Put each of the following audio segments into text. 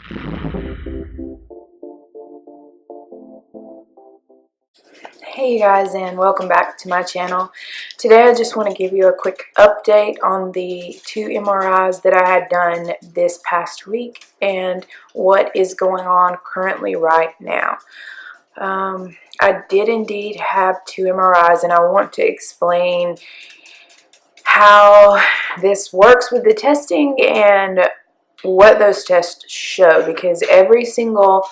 Hey you guys, and welcome back to my channel. Today I just want to give you a quick update on the 2 MRIs that I had done this past week and what is going on currently right now. I did indeed have 2 MRIs, and I want to explain how this works with the testing and what those tests show, because every single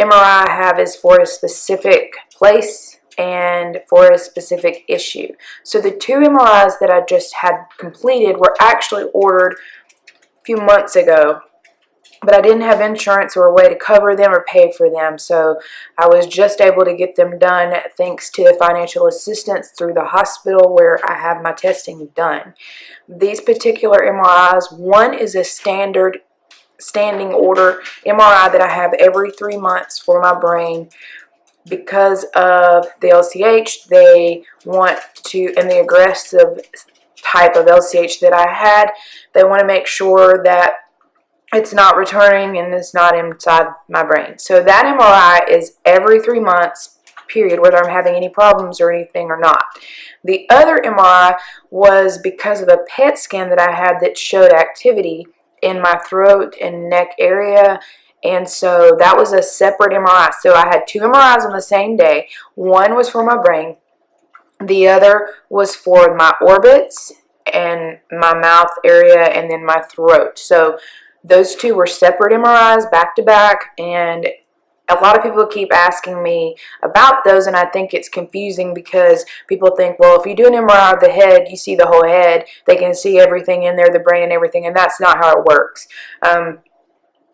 MRI I have is for a specific place and for a specific issue. So the 2 MRIs that I just had completed were actually ordered a few months ago, but I didn't have insurance or a way to cover them or pay for them, so I was just able to get them done thanks to financial assistance through the hospital where I have my testing done. These particular MRIs, one is a standard standing order MRI that I have every 3 months for my brain. Because of the LCH, they want to, and the aggressive type of LCH that I had, they want to make sure that it's not returning and it's not inside my brain. So that MRI is every 3 months, period, whether I'm having any problems or anything or not. The other MRI was because of a PET scan that I had that showed activity in my throat and neck area, and so that was a separate MRI. So I had 2 MRIs on the same day. One was for my brain, the other was for my orbits and my mouth area and then my throat. So those 2 were separate MRIs back to back, and a lot of people keep asking me about those, and I think it's confusing because people think, well, if you do an MRI of the head, you see the whole head. They can see everything in there, the brain and everything, and that's not how it works.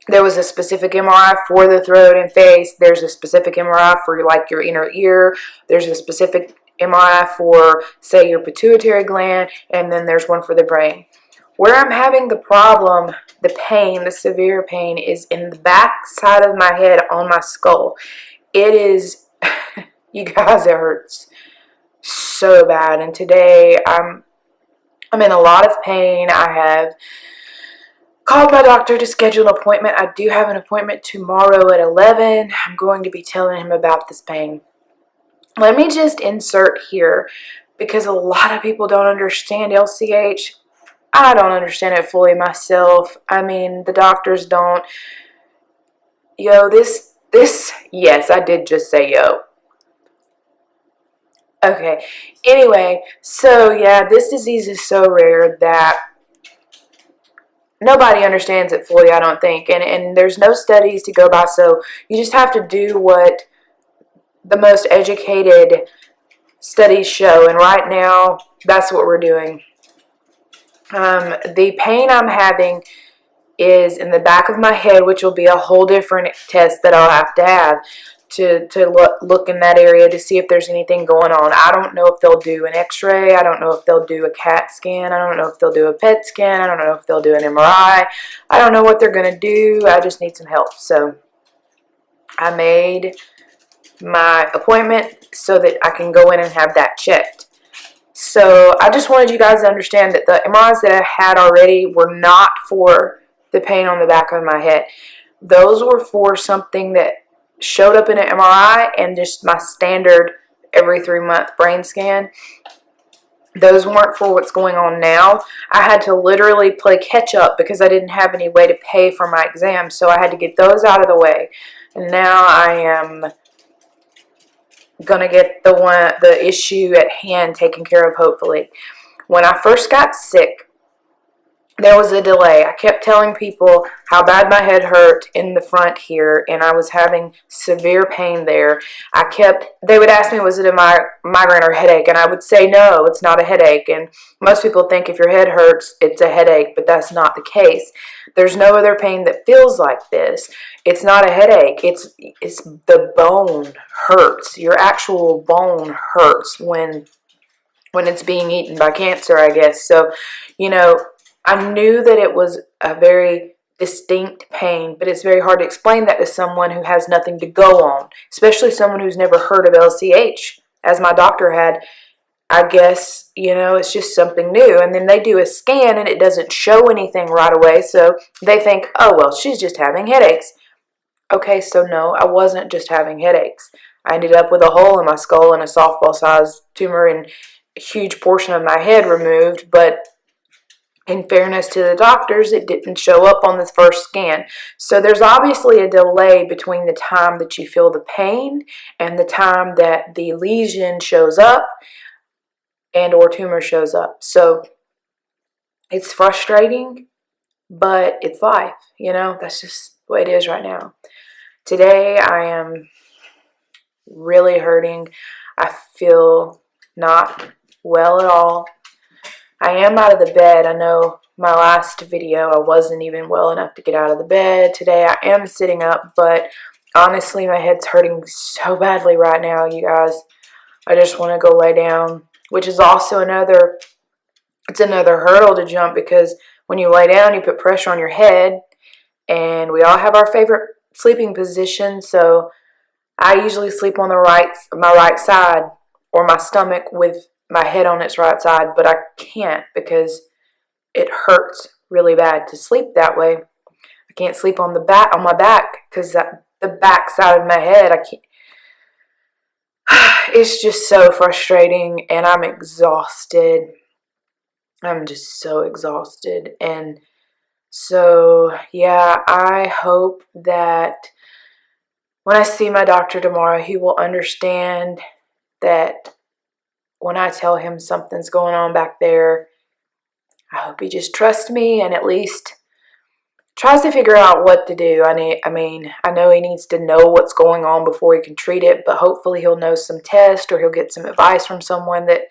There was a specific MRI for the throat and face. There's a specific MRI for like your inner ear. There's a specific MRI for, say, your pituitary gland, and then there's one for the brain. Where I'm having the problem, the pain, the severe pain, is in the back side of my head on my skull. It is, you guys, it hurts so bad. And today I'm in a lot of pain. I have called my doctor to schedule an appointment. I do have an appointment tomorrow at 11. I'm going to be telling him about this pain. Let me just insert here, because a lot of people don't understand LCH. I don't understand it fully myself. I mean, the doctors don't. Yo, yes, I did just say yo. Okay, anyway, so yeah, this disease is so rare that nobody understands it fully, I don't think. And there's no studies to go by, so you just have to do what the most educated studies show. And right now, that's what we're doing. The pain I'm having is in the back of my head, which will be a whole different test that I'll have to look in that area to see if there's anything going on. I don't know if they'll do an x-ray. I don't know if they'll do a CAT scan. I don't know if they'll do a PET scan. I don't know if they'll do an MRI. I don't know what they're going to do. I just need some help. So I made my appointment so that I can go in and have that checked. So I just wanted you guys to understand that the MRIs that I had already were not for the pain on the back of my head. Those were for something that showed up in an MRI and just my standard every 3-month brain scan. Those weren't for what's going on now. I had to literally play catch up because I didn't have any way to pay for my exam, so I had to get those out of the way. And now I am gonna get the issue at hand taken care of, hopefully. When I first got sick, there was a delay. I kept telling people how bad my head hurt in the front here, and I was having severe pain there. They would ask me, was it a migraine or a headache? And I would say, no, it's not a headache. And most people think if your head hurts, it's a headache, but that's not the case. There's no other pain that feels like this. It's not a headache. It's the bone hurts. Your actual bone hurts when it's being eaten by cancer, I guess. So, you know, I knew that it was a very distinct pain, but it's very hard to explain that to someone who has nothing to go on, especially someone who's never heard of LCH, as my doctor had. I guess, it's just something new. And then they do a scan and it doesn't show anything right away. So they think, oh, well, she's just having headaches. Okay, so no, I wasn't just having headaches. I ended up with a hole in my skull and a softball-sized tumor and a huge portion of my head removed. But in fairness to the doctors, it didn't show up on the first scan. So there's obviously a delay between the time that you feel the pain and the time that the lesion shows up and or tumor shows up. So it's frustrating, but it's life, that's just the way it is right now. Today I am really hurting. I feel not well at all. I am out of the bed. I know my last video I wasn't even well enough to get out of the bed. Today I am sitting up, but honestly my head's hurting so badly right now, you guys. I just want to go lay down, which is also another hurdle to jump, because when you lay down you put pressure on your head, and we all have our favorite sleeping position. So I usually sleep on my right side, or my stomach with my head on its right side, but I can't because it hurts really bad to sleep that way. I can't sleep on my back because the back side of my head, I can't. It's just so frustrating, and I'm exhausted. I'm just so exhausted. And so, yeah, I hope that when I see my doctor tomorrow, he will understand that when I tell him something's going on back there, I hope he just trusts me and at least tries to figure out what to do. I know he needs to know what's going on before he can treat it, but hopefully he'll know some tests, or he'll get some advice from someone that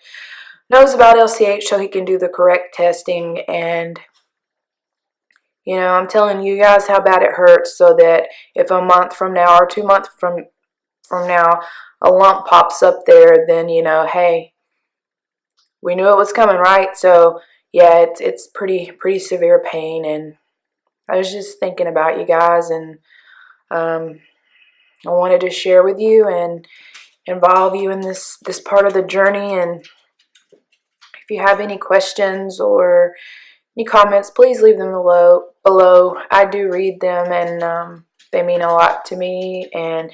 knows about LCH so he can do the correct testing. And I'm telling you guys how bad it hurts, so that if a month from now or 2 months from now a lump pops up there, then hey, we knew it was coming, right? So yeah, it's pretty severe pain. And I was just thinking about you guys, and I wanted to share with you and involve you in this part of the journey. And if you have any questions or any comments, please leave them below. I do read them, and they mean a lot to me. And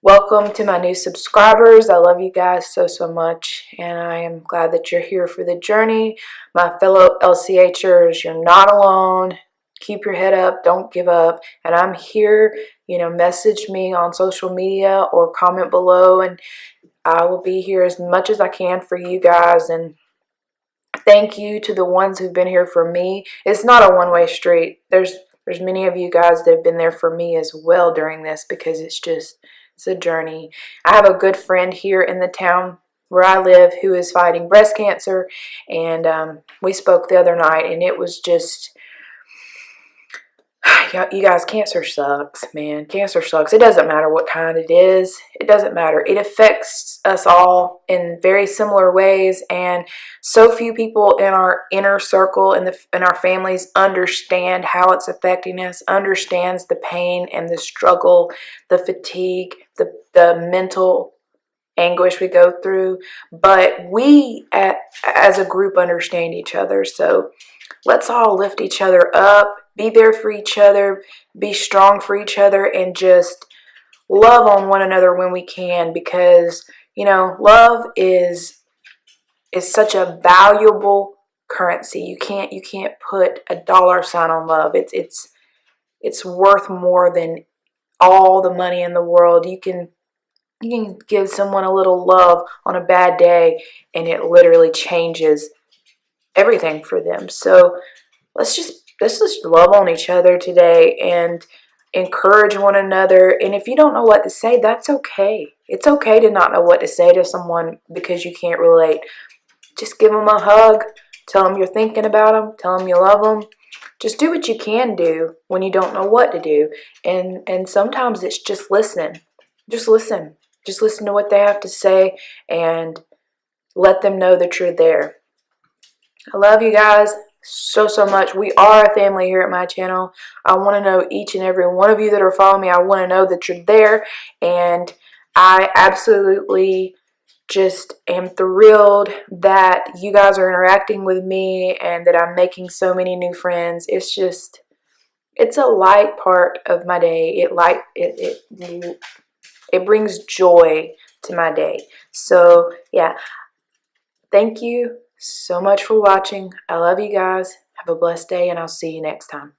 welcome to my new subscribers. I love you guys so much, and I am glad that you're here for the journey. My fellow LCHers, you're not alone. Keep your head up. Don't give up. And I'm here. Message me on social media or comment below, and I will be here as much as I can for you guys. And thank you to the ones who've been here for me. It's not a one-way street. There's many of you guys that have been there for me as well during this, because it's a journey. I have a good friend here in the town where I live who is fighting breast cancer, and we spoke the other night, and it was just, you guys, cancer sucks, man. Cancer sucks. It doesn't matter what kind it is. It doesn't matter. It affects us all in very similar ways, and so few people in our inner circle and in our families understand how it's affecting us, understands the pain and the struggle, the fatigue, the mental anguish we go through. But we as a group understand each other. So let's all lift each other up, be there for each other, be strong for each other, and just love on one another when we can, because love is such a valuable currency. You can't put a dollar sign on love. It's worth more than all the money in the world. You can give someone a little love on a bad day, and it literally changes everything for them. So let's just love on each other today and encourage one another. And if you don't know what to say, that's okay. It's okay to not know what to say to someone because you can't relate. Just give them a hug. Tell them you're thinking about them. Tell them you love them. Just do what you can do when you don't know what to do. And sometimes it's just listening. Just listen. Just listen to what they have to say and let them know that you're there. I love you guys so much. We are a family here at my channel. I want to know each and every one of you that are following me. I want to know that you're there, and I absolutely just am thrilled that you guys are interacting with me and that I'm making so many new friends. It's a light part of my day. It brings joy to my day. So yeah, thank you so much for watching. I love you guys. Have a blessed day, and I'll see you next time.